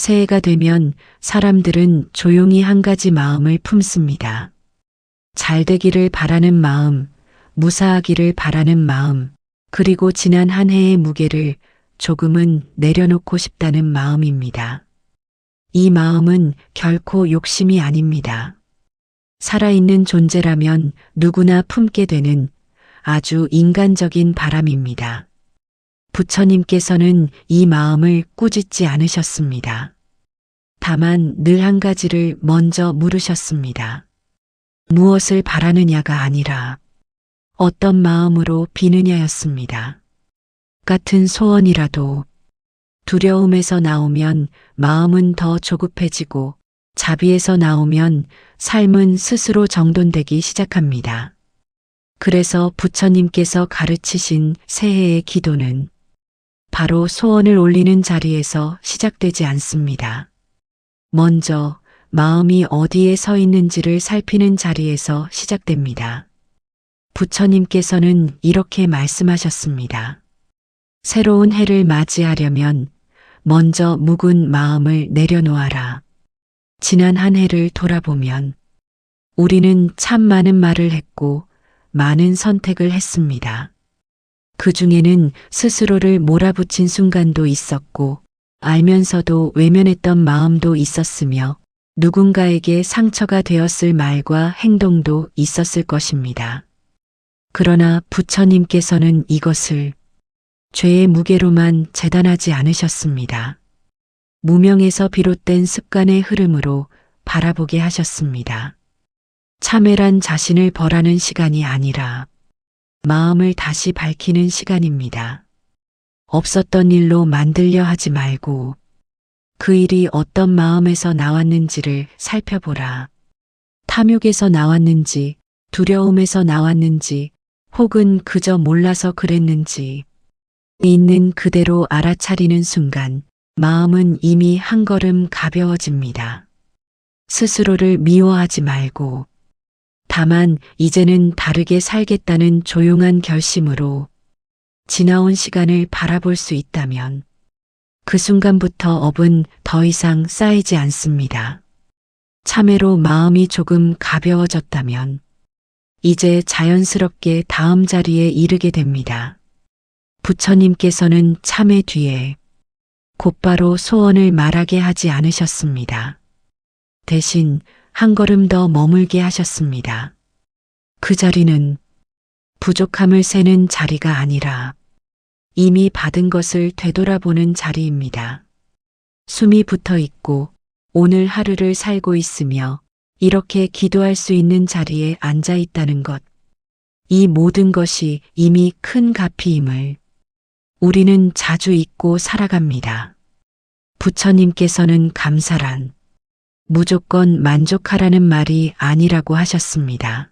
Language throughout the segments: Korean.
새해가 되면 사람들은 조용히 한 가지 마음을 품습니다. 잘 되기를 바라는 마음, 무사하기를 바라는 마음, 그리고 지난 한 해의 무게를 조금은 내려놓고 싶다는 마음입니다. 이 마음은 결코 욕심이 아닙니다. 살아있는 존재라면 누구나 품게 되는 아주 인간적인 바람입니다. 부처님께서는 이 마음을 꾸짖지 않으셨습니다. 다만 늘 한 가지를 먼저 물으셨습니다. 무엇을 바라느냐가 아니라 어떤 마음으로 비느냐였습니다. 같은 소원이라도 두려움에서 나오면 마음은 더 조급해지고 자비에서 나오면 삶은 스스로 정돈되기 시작합니다. 그래서 부처님께서 가르치신 새해의 기도는 바로 소원을 올리는 자리에서 시작되지 않습니다. 먼저 마음이 어디에 서 있는지를 살피는 자리에서 시작됩니다. 부처님께서는 이렇게 말씀하셨습니다. 새로운 해를 맞이하려면 먼저 묵은 마음을 내려놓아라. 지난 한 해를 돌아보면 우리는 참 많은 말을 했고 많은 선택을 했습니다. 그 중에는 스스로를 몰아붙인 순간도 있었고 알면서도 외면했던 마음도 있었으며 누군가에게 상처가 되었을 말과 행동도 있었을 것입니다. 그러나 부처님께서는 이것을 죄의 무게로만 재단하지 않으셨습니다. 무명에서 비롯된 습관의 흐름으로 바라보게 하셨습니다. 참회란 자신을 벌하는 시간이 아니라 마음을 다시 밝히는 시간입니다. 없었던 일로 만들려 하지 말고 그 일이 어떤 마음에서 나왔는지를 살펴보라. 탐욕에서 나왔는지, 두려움에서 나왔는지, 혹은 그저 몰라서 그랬는지 있는 그대로 알아차리는 순간 마음은 이미 한 걸음 가벼워집니다. 스스로를 미워하지 말고 다만 이제는 다르게 살겠다는 조용한 결심으로 지나온 시간을 바라볼 수 있다면 그 순간부터 업은 더 이상 쌓이지 않습니다. 참회로 마음이 조금 가벼워졌다면 이제 자연스럽게 다음 자리에 이르게 됩니다. 부처님께서는 참회 뒤에 곧바로 소원을 말하게 하지 않으셨습니다. 대신 한 걸음 더 머물게 하셨습니다. 그 자리는 부족함을 세는 자리가 아니라 이미 받은 것을 되돌아보는 자리입니다. 숨이 붙어 있고 오늘 하루를 살고 있으며 이렇게 기도할 수 있는 자리에 앉아 있다는 것, 이 모든 것이 이미 큰 가피임을 우리는 자주 잊고 살아갑니다. 부처님께서는 감사란 무조건 만족하라는 말이 아니라고 하셨습니다.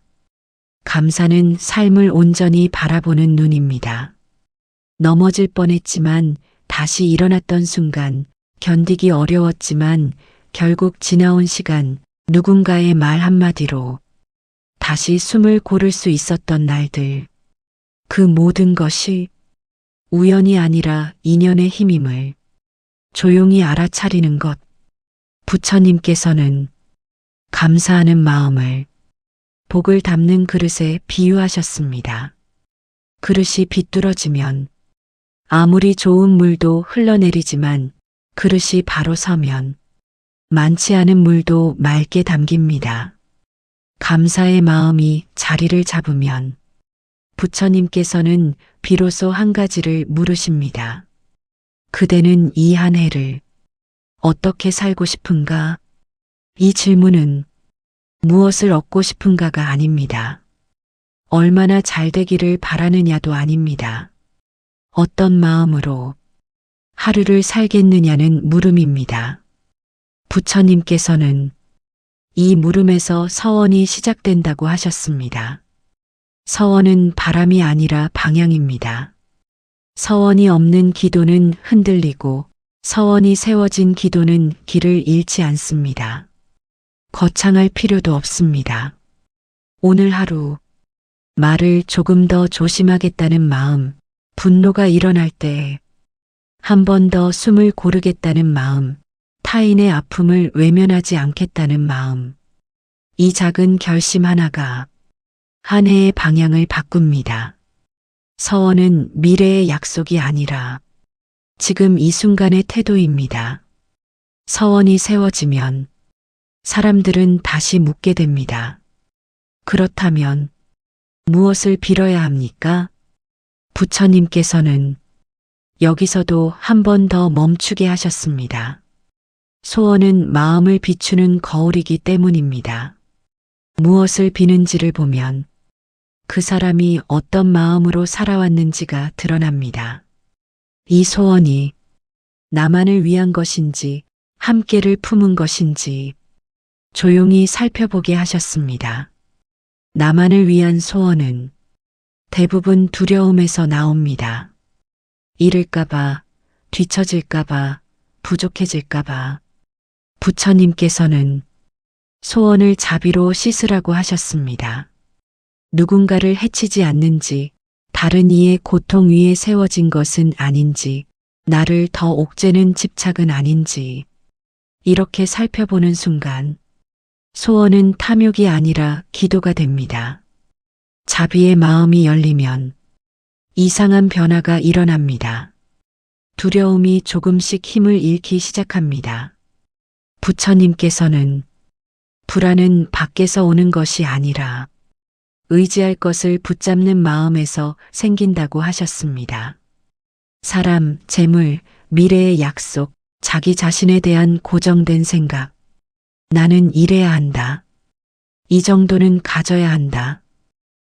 감사는 삶을 온전히 바라보는 눈입니다. 넘어질 뻔했지만 다시 일어났던 순간, 견디기 어려웠지만 결국 지나온 시간, 누군가의 말 한마디로 다시 숨을 고를 수 있었던 날들, 그 모든 것이 우연이 아니라 인연의 힘임을 조용히 알아차리는 것, 부처님께서는 감사하는 마음을 복을 담는 그릇에 비유하셨습니다. 그릇이 비뚤어지면 아무리 좋은 물도 흘러내리지만 그릇이 바로 서면 많지 않은 물도 맑게 담깁니다. 감사의 마음이 자리를 잡으면 부처님께서는 비로소 한 가지를 물으십니다. 그대는 이 한 해를 어떻게 살고 싶은가? 이 질문은 무엇을 얻고 싶은가가 아닙니다. 얼마나 잘 되기를 바라느냐도 아닙니다. 어떤 마음으로 하루를 살겠느냐는 물음입니다. 부처님께서는 이 물음에서 서원이 시작된다고 하셨습니다. 서원은 바람이 아니라 방향입니다. 서원이 없는 기도는 흔들리고 서원이 세워진 기도는 길을 잃지 않습니다. 거창할 필요도 없습니다. 오늘 하루 말을 조금 더 조심하겠다는 마음, 분노가 일어날 때 한 번 더 숨을 고르겠다는 마음, 타인의 아픔을 외면하지 않겠다는 마음. 이 작은 결심 하나가 한 해의 방향을 바꿉니다. 서원은 미래의 약속이 아니라 지금 이 순간의 태도입니다. 서원이 세워지면 사람들은 다시 묻게 됩니다. 그렇다면 무엇을 빌어야 합니까? 부처님께서는 여기서도 한 번 더 멈추게 하셨습니다. 소원은 마음을 비추는 거울이기 때문입니다. 무엇을 비는지를 보면 그 사람이 어떤 마음으로 살아왔는지가 드러납니다. 이 소원이 나만을 위한 것인지 함께를 품은 것인지 조용히 살펴보게 하셨습니다. 나만을 위한 소원은 대부분 두려움에서 나옵니다. 잃을까봐, 뒤처질까봐, 부족해질까봐. 부처님께서는 소원을 자비로 씻으라고 하셨습니다. 누군가를 해치지 않는지, 다른 이의 고통 위에 세워진 것은 아닌지, 나를 더 옥죄는 집착은 아닌지, 이렇게 살펴보는 순간 소원은 탐욕이 아니라 기도가 됩니다. 자비의 마음이 열리면 이상한 변화가 일어납니다. 두려움이 조금씩 힘을 잃기 시작합니다. 부처님께서는 불안은 밖에서 오는 것이 아니라 의지할 것을 붙잡는 마음에서 생긴다고 하셨습니다. 사람, 재물, 미래의 약속, 자기 자신에 대한 고정된 생각. 나는 이래야 한다. 이 정도는 가져야 한다.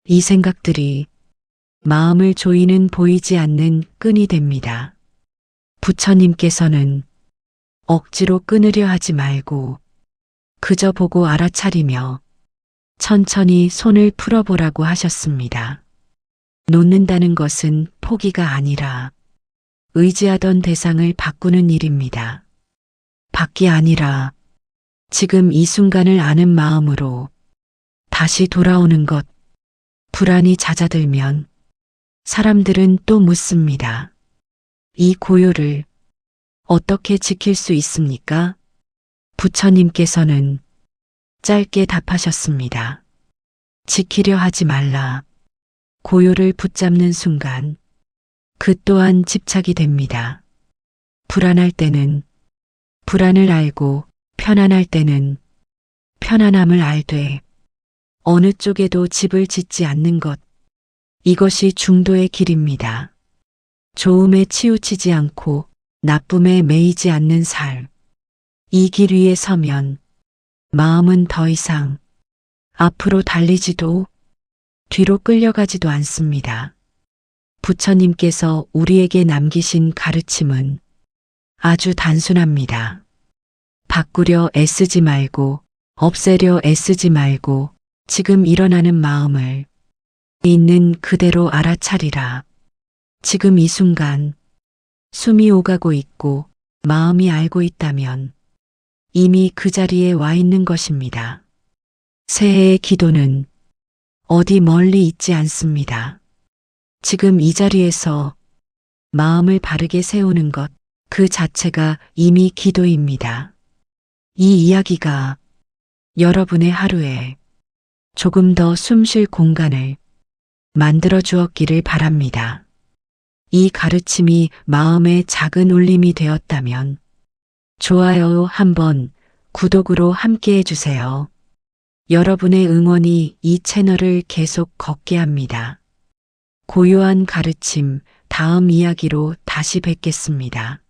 이 생각들이 마음을 조이는 보이지 않는 끈이 됩니다. 부처님께서는 억지로 끊으려 하지 말고 그저 보고 알아차리며 천천히 손을 풀어보라고 하셨습니다. 놓는다는 것은 포기가 아니라 의지하던 대상을 바꾸는 일입니다. 밖이 아니라 지금 이 순간을 아는 마음으로 다시 돌아오는 것. 불안이 잦아들면 사람들은 또 묻습니다. 이 고요를 어떻게 지킬 수 있습니까? 부처님께서는 짧게 답하셨습니다. 지키려 하지 말라. 고요를 붙잡는 순간 그 또한 집착이 됩니다. 불안할 때는 불안을 알고 편안할 때는 편안함을 알되 어느 쪽에도 집을 짓지 않는 것. 이것이 중도의 길입니다. 좋음에 치우치지 않고 나쁨에 매이지 않는 삶. 이 길 위에 서면 마음은 더 이상 앞으로 달리지도 뒤로 끌려가지도 않습니다. 부처님께서 우리에게 남기신 가르침은 아주 단순합니다. 바꾸려 애쓰지 말고, 없애려 애쓰지 말고, 지금 일어나는 마음을 있는 그대로 알아차리라. 지금 이 순간 숨이 오가고 있고 마음이 알고 있다면 이미 그 자리에 와 있는 것입니다. 새해의 기도는 어디 멀리 있지 않습니다. 지금 이 자리에서 마음을 바르게 세우는 것, 그 자체가 이미 기도입니다. 이 이야기가 여러분의 하루에 조금 더 숨 쉴 공간을 만들어 주었기를 바랍니다. 이 가르침이 마음의 작은 울림이 되었다면 좋아요 한번, 구독으로 함께 해주세요. 여러분의 응원이 이 채널을 계속 걷게 합니다. 고요한 가르침, 다음 이야기로 다시 뵙겠습니다.